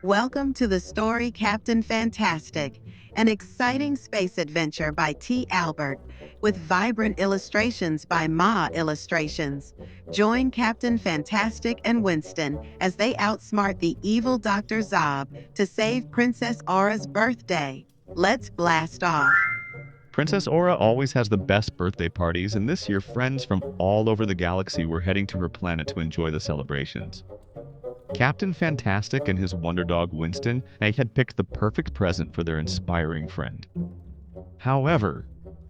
Welcome to the story Captain Fantastic, an exciting space adventure by T.Albert, with vibrant illustrations by Ma Illustrations. Join Captain Fantastic and Winston as they outsmart the evil Doctor Zob to save Princess Aura's birthday. Let's blast off. Princess Aura always has the best birthday parties, and this year friends from all over the galaxy were heading to her planet to enjoy the celebrations. Captain Fantastic and his wonder dog Winston had picked the perfect present for their inspiring friend. However,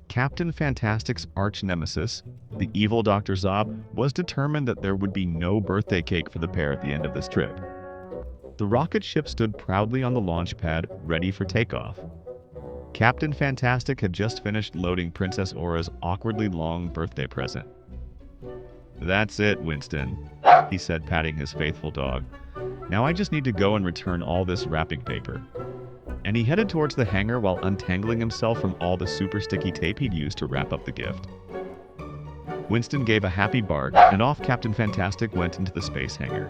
Captain Fantastic's arch nemesis, the evil Doctor Zob, was determined that there would be no birthday cake for the pair at the end of this trip. The rocket ship stood proudly on the launch pad, ready for takeoff. Captain Fantastic had just finished loading Princess Aura's awkwardly long birthday present. "That's it, Winston," he said, patting his faithful dog. "Now I just need to go and return all this wrapping paper." And he headed towards the hangar while untangling himself from all the super sticky tape he'd used to wrap up the gift. Winston gave a happy bark, and off Captain Fantastic went into the space hangar.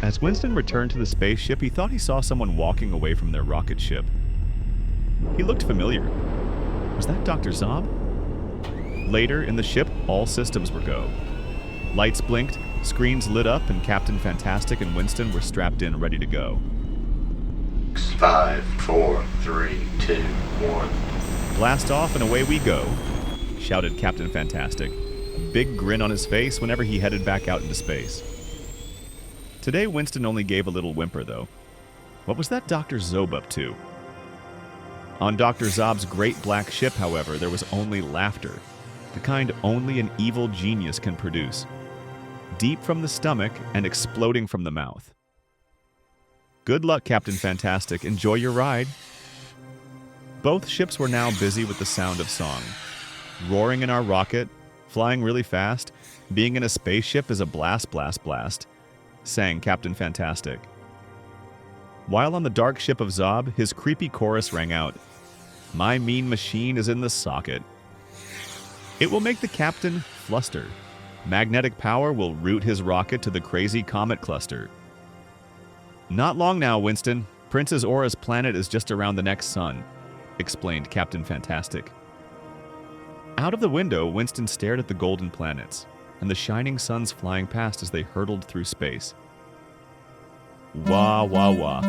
As Winston returned to the spaceship, he thought he saw someone walking away from their rocket ship. He looked familiar. Was that Dr. Zob? Later, in the ship, all systems were go. Lights blinked, screens lit up, and Captain Fantastic and Winston were strapped in, ready to go. 5, 4, 3, 2, 1. "Blast off and away we go," shouted Captain Fantastic, a big grin on his face whenever he headed back out into space. Today, Winston only gave a little whimper, though. What was that Dr. Zob up to? On Dr. Zob's great black ship, however, there was only laughter, the kind only an evil genius can produce. Deep from the stomach and exploding from the mouth. "Good luck, Captain Fantastic. Enjoy your ride." Both ships were now busy with the sound of song. Roaring in our rocket, flying really fast, being in a spaceship is a blast, blast, blast, sang Captain Fantastic. While on the dark ship of Zob, his creepy chorus rang out, "My mean machine is in the socket." It will make the captain fluster. Magnetic power will route his rocket to the Crazy Comet Cluster. "Not long now, Winston. Princess Aura's planet is just around the next sun," explained Captain Fantastic. Out of the window, Winston stared at the golden planets and the shining suns flying past as they hurtled through space. Wah, wah, wah.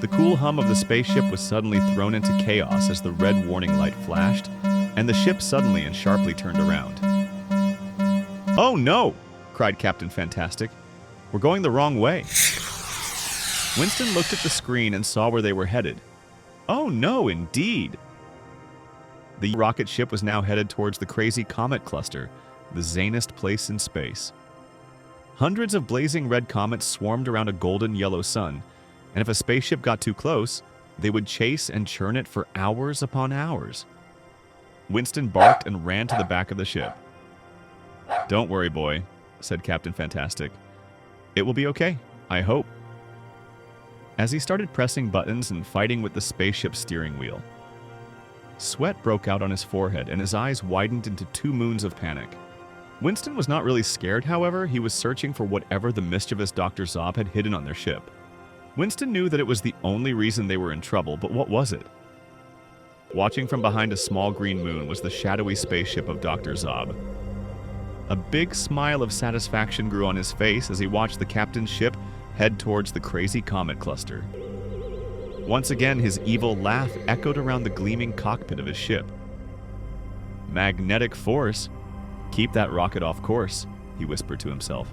The cool hum of the spaceship was suddenly thrown into chaos as the red warning light flashed, and the ship suddenly and sharply turned around. "Oh no!" cried Captain Fantastic. "We're going the wrong way." Winston looked at the screen and saw where they were headed. Oh no, indeed! The rocket ship was now headed towards the Crazy Comet Cluster, the zanest place in space. Hundreds of blazing red comets swarmed around a golden yellow sun, and if a spaceship got too close, they would chase and churn it for hours upon hours. Winston barked and ran to the back of the ship. "Don't worry, boy," said Captain Fantastic. "It will be okay, I hope." As he started pressing buttons and fighting with the spaceship's steering wheel. Sweat broke out on his forehead and his eyes widened into 2 moons of panic. Winston was not really scared, however. He was searching for whatever the mischievous Dr. Zob had hidden on their ship. Winston knew that it was the only reason they were in trouble, but what was it? Watching from behind a small green moon was the shadowy spaceship of Dr. Zob. A big smile of satisfaction grew on his face as he watched the captain's ship head towards the Crazy Comet Cluster. Once again, his evil laugh echoed around the gleaming cockpit of his ship. "Magnetic force? Keep that rocket off course," he whispered to himself.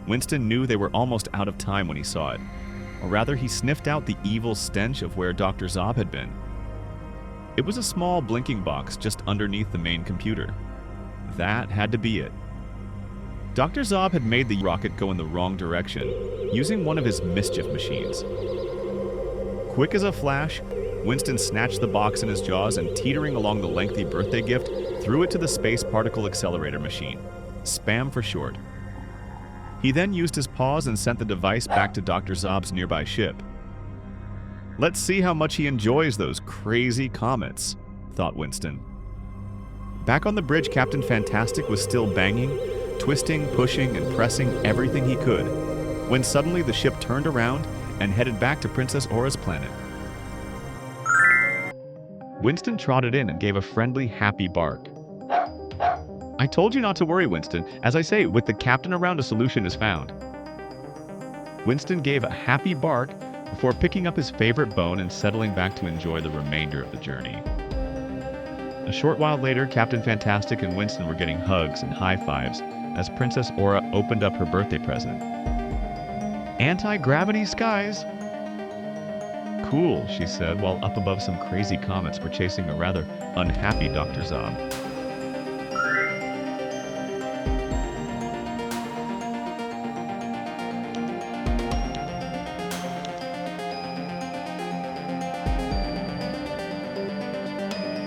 Winston knew they were almost out of time when he saw it, or rather he sniffed out the evil stench of where Dr. Zob had been. It was a small blinking box just underneath the main computer. That had to be it. Dr. Zob had made the rocket go in the wrong direction, using one of his mischief machines. Quick as a flash, Winston snatched the box in his jaws and, teetering along the lengthy birthday gift, threw it to the Space Particle Accelerator machine, SPAM for short. He then used his paws and sent the device back to Dr. Zob's nearby ship. "Let's see how much he enjoys those crazy comets," thought Winston. Back on the bridge, Captain Fantastic was still banging, twisting, pushing, and pressing everything he could. when suddenly the ship turned around and headed back to Princess Aura's planet. Winston trotted in and gave a friendly, happy bark. I told you not to worry, Winston. As I say, with the captain around, a solution is found. Winston gave a happy bark before picking up his favorite bone and settling back to enjoy the remainder of the journey. A short while later, Captain Fantastic and Winston were getting hugs and high fives as Princess Aura opened up her birthday present. Anti-gravity skies! Cool, she said, while up above some crazy comets were chasing a rather unhappy Doctor Zob.